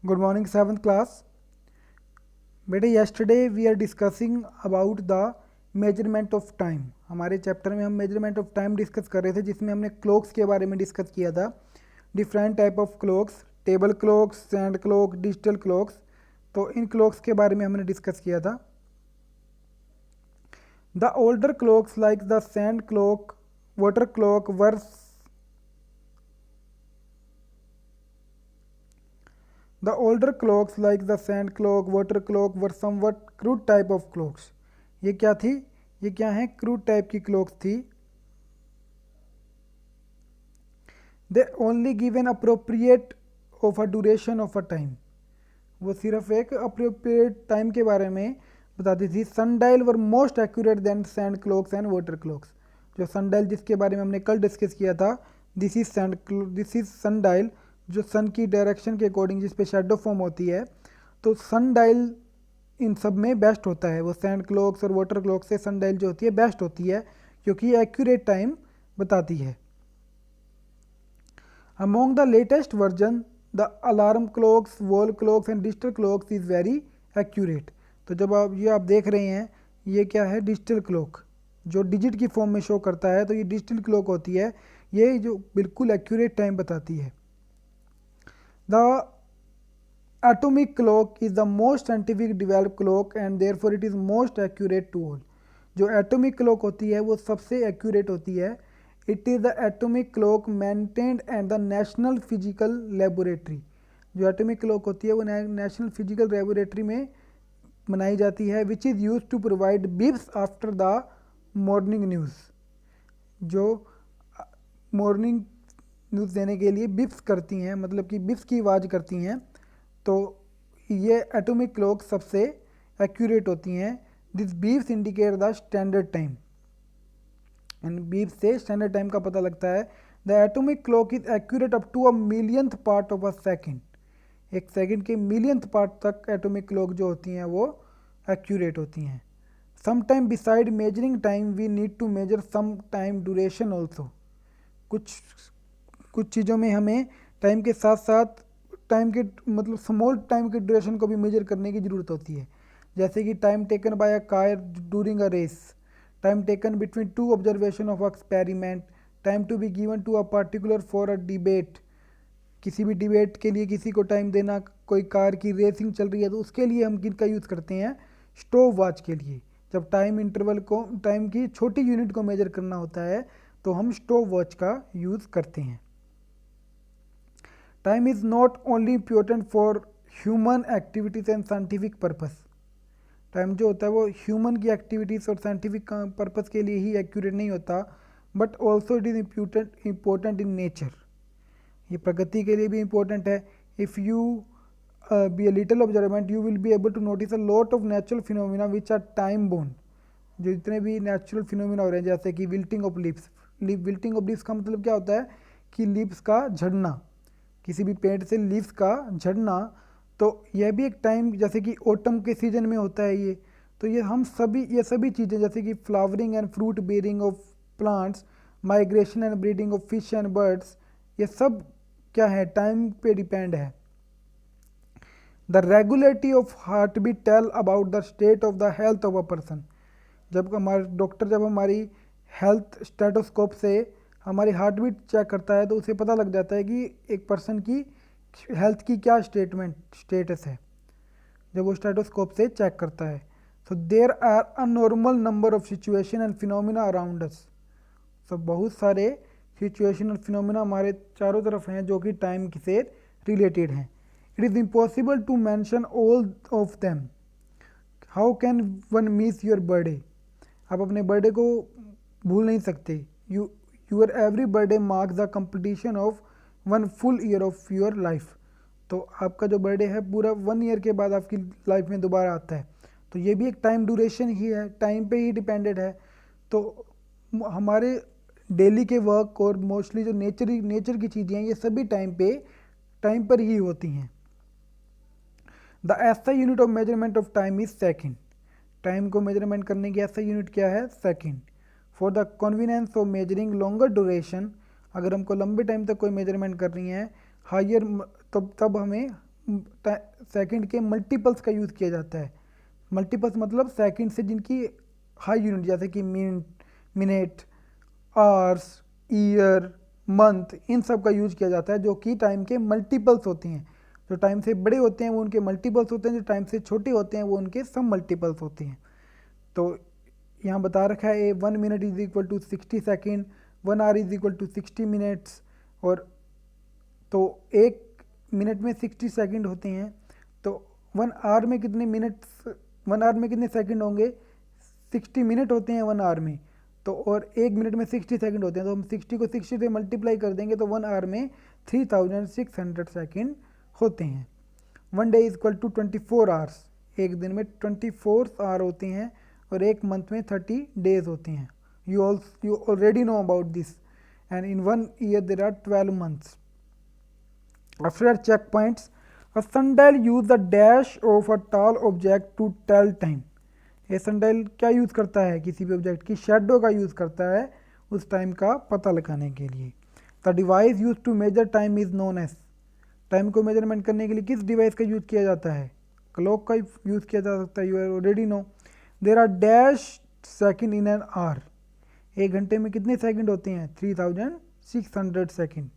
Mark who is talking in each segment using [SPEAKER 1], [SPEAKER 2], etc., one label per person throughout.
[SPEAKER 1] Good morning, 7th class. बेटे yesterday we are discussing about the measurement of time. हमारे chapter में हम measurement of time discuss कर रहे थे, जिसमें हमने क्लॉक्स के बारे में डिस्कस किया था. Different type of clocks, table clocks, sand clock, digital clocks. तो इन क्लॉक्स के बारे में हमने डिस्कस किया था. The older clocks like the sand clock, water clock were The older clocks like the sand clock, water clock were somewhat crude type of clocks. ये क्या थी? ये क्या है? क्रूड टाइप की क्लॉक्स थी. They only give an appropriate of a duration of a time. वो सिर्फ एक appropriate टाइम के बारे में बताती थी. Sundial were most accurate than sand clocks and water clocks. जो sundial जिसके बारे में हमने कल डिस्कस किया था, this is sundial, जो सन की डायरेक्शन के अकॉर्डिंग जिस पे शेडो फॉर्म होती है. तो सन डायल इन सब में बेस्ट होता है. वो सैंड क्लॉक्स और वाटर क्लॉक से सन डायल जो होती है बेस्ट होती है, क्योंकि एक्यूरेट टाइम बताती है. Among the latest version the alarm clocks, wall clocks and digital clocks is very accurate. तो जब आप देख रहे हैं, ये क्या है? डिजिटल क्लॉक, जो डिजिट की फॉर्म में शो करता है. तो ये डिजिटल क्लॉक होती है, ये जो बिल्कुल एक्यूरेट टाइम बताती है. The atomic clock is the most scientific developed clock and therefore it is most accurate to all. जो atomic clock होती है वो सबसे accurate होती है. It is the atomic clock maintained at the National Physical Laboratory. जो atomic clock होती है वो National Physical Laboratory में बनाई जाती है, which is used to provide beeps after the morning news. जो मॉर्निंग न्यूज़ देने के लिए बिप्स करती हैं, मतलब कि बिप्स की आवाज़ करती हैं. तो ये एटॉमिक क्लॉक सबसे एक्यूरेट होती हैं. This beeps indicate the standard time, and beeps से स्टैंडर्ड टाइम का पता लगता है. The atomic clock is accurate up to a millionth part of a second. एक सेकेंड के मिलियंथ पार्ट तक एटॉमिक क्लॉक जो होती हैं वो एक्यूरेट होती हैं. Some time beside measuring time we need to measure some time duration also. कुछ चीज़ों में हमें टाइम के साथ साथ टाइम के मतलब स्मॉल टाइम के ड्यूरेशन को भी मेजर करने की ज़रूरत होती है. जैसे कि time taken by a car during a race, time taken between two observation of experiment, time to be given to a particular for a debate. किसी भी डिबेट के लिए किसी को टाइम देना, कोई कार की रेसिंग चल रही है तो उसके लिए हम किनका यूज़ करते हैं? स्टॉप वॉच के लिए. जब टाइम इंटरवल को, टाइम की छोटी यूनिट को मेजर करना होता है तो हम स्टॉप वॉच का यूज़ करते हैं. Time is not only important for human activities and scientific purpose. Time जो होता है वो ह्यूमन की एक्टिविटीज़ और साइंटिफिक पर्पस के लिए ही एक्यूरेट नहीं होता, but also it is important in nature. ये प्रगति के लिए भी इम्पोर्टेंट है. If you be a little observant you will be able to notice a lot of natural phenomena which are time born. जो जितने भी नेचुरल फिनोमिना हो रहे हैं, जैसे कि wilting of leaves. Wilting of leaves का मतलब क्या होता है? कि लीव्स का झड़ना, किसी भी पेड़ से लीव्स का झड़ना. तो यह भी एक टाइम, जैसे कि ऑटम के सीजन में होता है ये. तो ये सभी चीज़ें, जैसे कि flowering and fruit bearing of plants, migration and breeding of fish and birds, ये सब क्या है? टाइम पे डिपेंड है. The regularity of heart beat tell about the state of the health of a person. जब हमारी हेल्थ स्टेटोस्कोप से हमारी हार्ट बीट चेक करता है तो उसे पता लग जाता है कि एक पर्सन की हेल्थ की क्या स्टेटस है, जब वो स्टेटोस्कोप से चेक करता है. So there are a normal number of situation and phenomena around us. So बहुत सारे सिचुएशन और फिनोमिना हमारे चारों तरफ हैं जो कि टाइम से रिलेटेड हैं. It is impossible to mention all of them. How can one miss your birthday. आप अपने बर्थडे को भूल नहीं सकते. Your every birthday marks the completion of one full year of your life. तो आपका जो बर्थडे है पूरा 1 ईयर के बाद आपकी लाइफ में दोबारा आता है. तो ये भी एक टाइम ड्यूरेशन ही है, टाइम पे ही डिपेंडेड है. तो हमारे डेली के वर्क और मोस्टली जो नेचर की चीज़ें हैं ये सभी टाइम पर ही होती हैं. द ऐसा unit of measurement of time is second. Time को मेजरमेंट करने की ऐसा यूनिट क्या है? Second. For the convenience of measuring longer duration, अगर हमको लंबे टाइम तक कोई मेजरमेंट करनी है हायर, तब हमें सेकंड के मल्टीपल्स का यूज़ किया जाता है। मल्टीपल्स मतलब सेकंड से जिनकी हाई यूनिट, जैसे कि मिनट, आवर्स, ईयर, मंथ, इन सब का यूज किया जाता है जो कि टाइम के मल्टीपल्स होते हैं। जो टाइम से बड़े होते हैं वो उनके मल्टीपल्स होते हैं, जो टाइम से छोटे होते हैं वो उनके सम मल्टीपल्स होते हैं। तो यहाँ बता रखा है 1 minute is equal to 60 second, 1 hour is equal to 60 minutes. और तो 1 मिनट में 60 सेकंड होते हैं, तो 1 आवर में कितने मिनट्स, 1 आवर में कितने सेकंड होंगे, 60 मिनट होते हैं 1 आवर में। तो और 1 मिनट में 60 सेकंड होते हैं, तो हम 60 को 60 से मल्टीप्लाई कर देंगे तो 1 आवर में 3600 सेकंड होते हैं। 1 day is equal to 24 hours, एक दिन में 24 आवर होते हैं, और एक मंथ में 30 डेज होते हैं। You already know about this, and in 1 year there are 12 months. After checkpoints, a sundial use the dash of a tall object to tell time. ये sundial क्या यूज़ करता है, किसी भी ऑब्जेक्ट की शेडो का यूज़ करता है उस टाइम का पता लगाने के लिए। The device use to measure time is known as, time को मेजरमेंट करने के लिए किस डिवाइस का यूज़ किया जाता है, क्लॉक का यूज़ किया जा सकता है। You are already know. There are dash second in an hour, एक घंटे में कितने सेकंड होते हैं, 3600 second.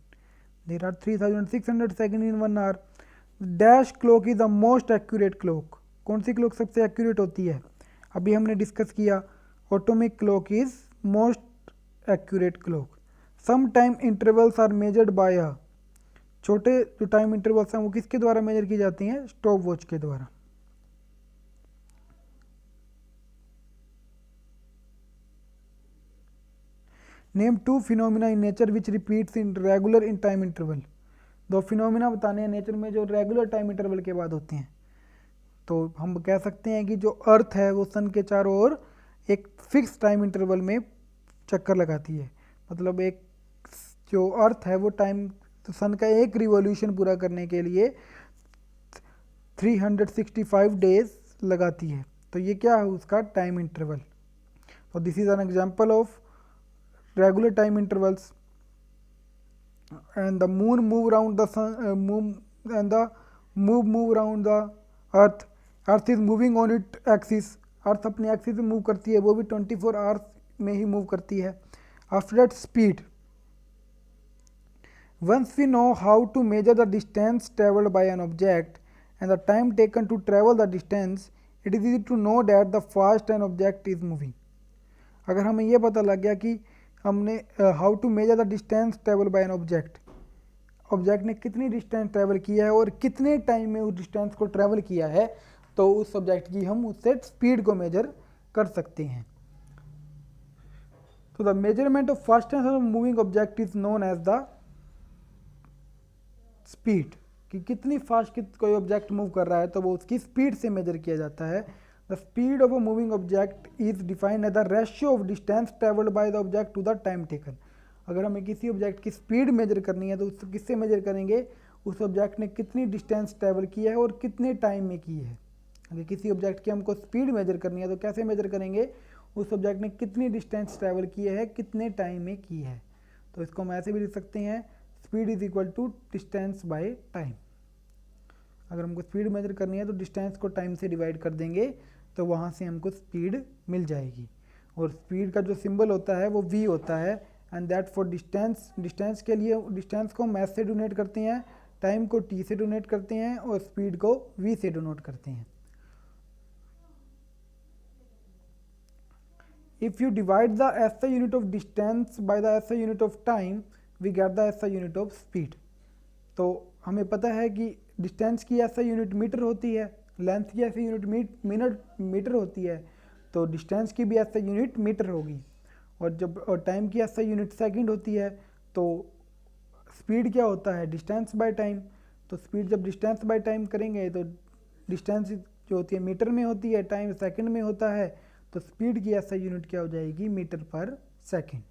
[SPEAKER 1] There are 3600 seconds in 1 hour. Dash clock is the most accurate clock. कौन सी क्लॉक सबसे एक्यूरेट होती है, अभी हमने डिस्कस किया, atomic clock is most accurate clock. Some time intervals are measured by a, छोटे जो टाइम इंटरवल्स हैं वो किसके द्वारा मेजर की जाती हैं, स्टॉप वॉच के द्वारा। Name 2 phenomena in nature which repeats in regular in time interval. 2 phenomena बताने हैं नेचर में जो रेगुलर टाइम इंटरवल के बाद होते हैं। तो हम कह सकते हैं कि जो अर्थ है वो सन के चारों ओर एक फिक्स टाइम इंटरवल में चक्कर लगाती है। मतलब एक जो अर्थ है वो टाइम, तो सन का एक रिवॉल्यूशन पूरा करने के लिए 365 डेज लगाती है। तो ये क्या है उसका टाइम इंटरवल। तो this is an example of regular time intervals. And the moon move around the sun, moon and the move around the earth. Earth is moving on its axis, अर्थ अपने axis में move करती है, वो भी 24 hours में ही move करती है। After that speed, once we know how to measure the distance traveled by an object and the time taken to travel the distance, it is easy to know that the fast an object is moving. अगर हमें ये पता लग गया कि हमने how to measure the distance travel by an object, object ने कितनी डिस्टेंस ट्रेवल किया है और कितने टाइम में उस डिस्टेंस को ट्रेवल किया है, तो उस ऑब्जेक्ट की हम उससे स्पीड को मेजर कर सकते हैं। तो the measurement of fastness of moving object is known as the speed, कि कितनी फास्ट कोई ऑब्जेक्ट मूव कर रहा है तो वो उसकी स्पीड से मेजर किया जाता है। The speed of a moving object is defined as the ratio of distance traveled by the object to the time taken. अगर हमें किसी ऑब्जेक्ट की स्पीड मेजर करनी है तो उसको किससे मेजर करेंगे, उस ऑब्जेक्ट ने कितनी डिस्टेंस ट्रैवल किया है और कितने टाइम में की है। अगर किसी ऑब्जेक्ट की हमको स्पीड मेजर करनी है तो कैसे मेजर करेंगे, उस ऑब्जेक्ट ने कितनी डिस्टेंस ट्रैवल की है, कितने टाइम में की है। तो इसको हम ऐसे भी लिख सकते हैं, speed is equal to distance by time. अगर हमको स्पीड मेजर करनी है तो डिस्टेंस को टाइम से डिवाइड कर देंगे, तो वहाँ से हमको स्पीड मिल जाएगी। और स्पीड का जो सिंबल होता है वो v होता है, and that for distance, distance के लिए डिस्टेंस को हम s से डोनेट करते हैं, टाइम को t से डोनेट करते हैं और स्पीड को v से डोनेट करते हैं। If you divide the SI unit of distance by the SI unit of time, we get the SI unit of speed. तो हमें पता है कि डिस्टेंस की SI यूनिट मीटर होती है, लेंथ की SI यूनिट मीटर होती है, तो डिस्टेंस की भी SI यूनिट मीटर होगी। और जब टाइम की SI यूनिट सेकंड होती है, तो स्पीड क्या होता है, डिस्टेंस बाय टाइम। तो स्पीड जब डिस्टेंस बाय टाइम करेंगे तो डिस्टेंस जो होती है मीटर में होती है, टाइम सेकंड में होता है, तो स्पीड की SI यूनिट क्या हो जाएगी, मीटर पर सेकंड।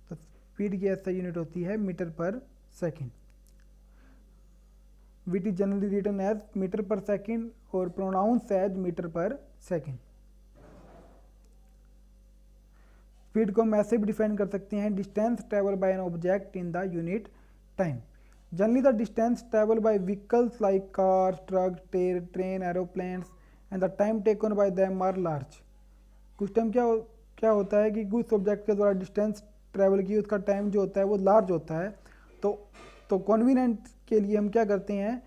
[SPEAKER 1] तो स्पीड की SI यूनिट होती है metre per second. Which is generally written as metre per second और pronounce as metre per second. Speed को हम ऐसे भी डिफाइन कर सकते हैं, distance travel by an object in the unit time. Generally, the distance traveled by vehicles like cars, trucks, train, aeroplanes, and the time taken by them are large. कुछ time क्या होता है कि कुछ ऑब्जेक्ट के द्वारा डिस्टेंस ट्रैवल की उसका टाइम जो होता है वो लार्ज होता है। तो तो कन्वीनियंट के लिए हम क्या करते हैं,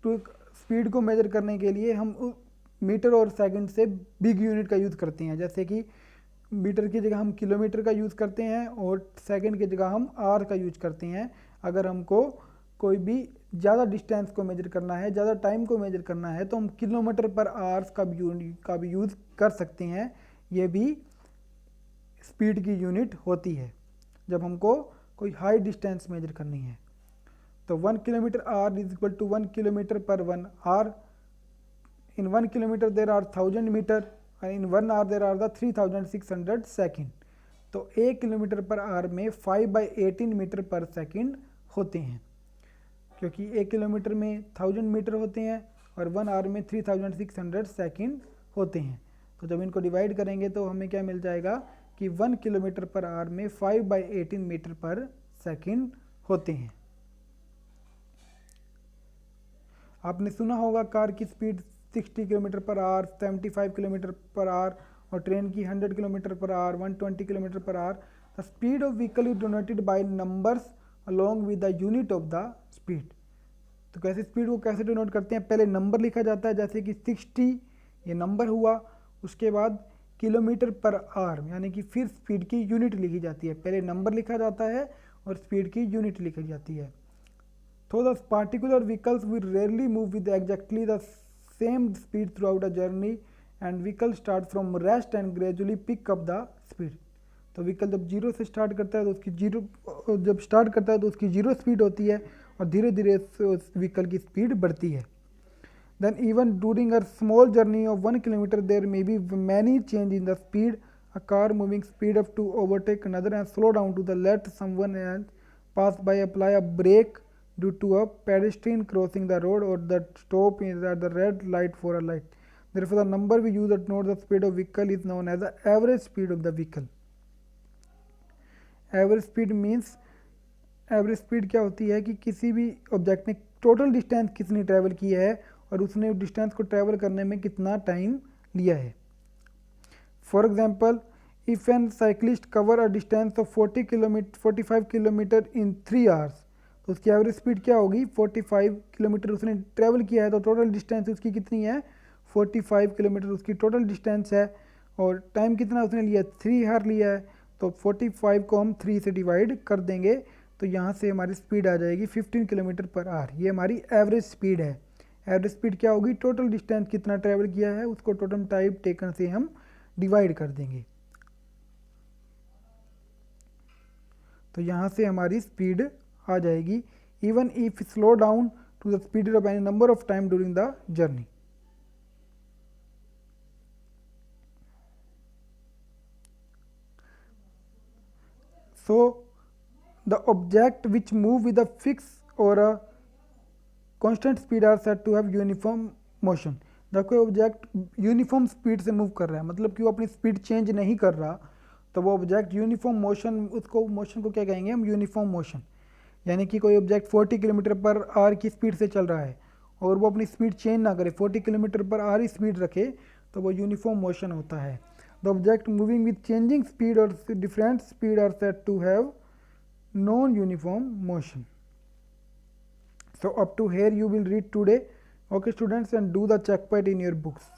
[SPEAKER 1] तो स्पीड को मेजर करने के लिए हम मीटर और सेकंड से बिग यूनिट का यूज़ करते हैं। जैसे कि मीटर की जगह हम किलोमीटर का यूज़ करते हैं और सेकंड की जगह हम आर का यूज करते हैं। अगर हमको कोई भी ज़्यादा डिस्टेंस को मेजर करना है, ज़्यादा टाइम को मेजर करना है, तो हम किलोमीटर पर आवर्स का भी यूज़ कर सकते हैं। ये भी स्पीड की यूनिट होती है जब हमको कोई हाई डिस्टेंस मेजर करनी है। तो 1 kilometre hour is equal to 1 kilometre per 1 hour. In 1 kilometre there are 1000 metre, in 1 hour there are the 3600 second. तो 1 किलोमीटर पर आवर में 5/18 मीटर पर सेकेंड होते हैं, क्योंकि 1 किलोमीटर में 1000 मीटर होते हैं और 1 आवर में 3600 सेकेंड होते हैं। तो जब इनको डिवाइड करेंगे तो हमें क्या मिल जाएगा कि 1 किलोमीटर पर आवर में 5/18 मीटर पर सेकेंड होते हैं। आपने सुना होगा कार की speed 60 kilometre per hour, 75 kilometre per hour और ट्रेन की 100 kilometre per hour, 120 kilometre per hour. The speed of vehicle is denoted by numbers along with the unit of the speed. तो कैसे स्पीड को कैसे denote करते हैं, पहले number लिखा जाता है, जैसे कि 60 ये नंबर हुआ, उसके बाद किलोमीटर पर आवर यानी कि फिर स्पीड की यूनिट लिखी जाती है। पहले नंबर लिखा जाता है और स्पीड की यूनिट लिखी जाती है। So the particular vehicles will rarely move with exactly the same speed throughout a journey, and vehicle start from rest and gradually pick up the speed. तो व्हीकल जब जीरो से स्टार्ट करता है तो उसकी जीरो स्पीड होती है और धीरे धीरे उस व्हीकल की स्पीड बढ़ती है। Then even during a small journey of 1 kilometer there may be many change in the speed. A car moving speed up to overtake another and slow down to the let someone else pass by, apply a brake due to a pedestrian crossing the road, or that stop is at the red light for a light. Therefore, the number we use to note the speed of vehicle is known as the average speed of the vehicle. Average speed means average speed क्या होती है कि किसी भी object ने total distance कितनी travel की है और उसने डिस्टेंस को ट्रैवल करने में कितना टाइम लिया है। For example, if an cyclist cover a distance of 45 kilometre in 3 hours, तो उसकी एवरेज स्पीड क्या होगी, 45 किलोमीटर उसने ट्रैवल किया है, तो टोटल डिस्टेंस उसकी कितनी है, 45 किलोमीटर उसकी टोटल डिस्टेंस है और टाइम कितना उसने लिया, 3 आवर लिया है। तो 45 को हम 3 से डिवाइड कर देंगे तो यहाँ से हमारी स्पीड आ जाएगी 15 किलोमीटर पर आवर। ये हमारी एवरेज स्पीड है। एवरेज स्पीड क्या होगी, टोटल डिस्टेंस कितना ट्रैवल किया है उसको टोटल टाइम टेकन से हम डिवाइड कर देंगे। तो यहाँ से हमारी स्पीड आ जाएगी even if slow down to the speed of any number of time during the journey. So the object which move with a fixed or a constant speed are said to have uniform motion। जब कोई object uniform speed से move कर रहा है, मतलब कि वो अपनी स्पीड चेंज नहीं कर रहा, तो वो ऑब्जेक्ट यूनिफॉर्म मोशन, उसको मोशन को क्या कहेंगे हम, यूनिफॉर्म मोशन। यानी कि कोई ऑब्जेक्ट 40 किलोमीटर पर आवर की स्पीड से चल रहा है और वो अपनी स्पीड चेंज ना करे, 40 किलोमीटर पर आवर ही स्पीड रखे, तो वो यूनिफॉर्म मोशन होता है। The object moving with changing speed और different speed are said to have non-uniform motion. So up to here you will read today. Okay students, and do the check part in your books.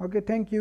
[SPEAKER 1] Okay, thank you.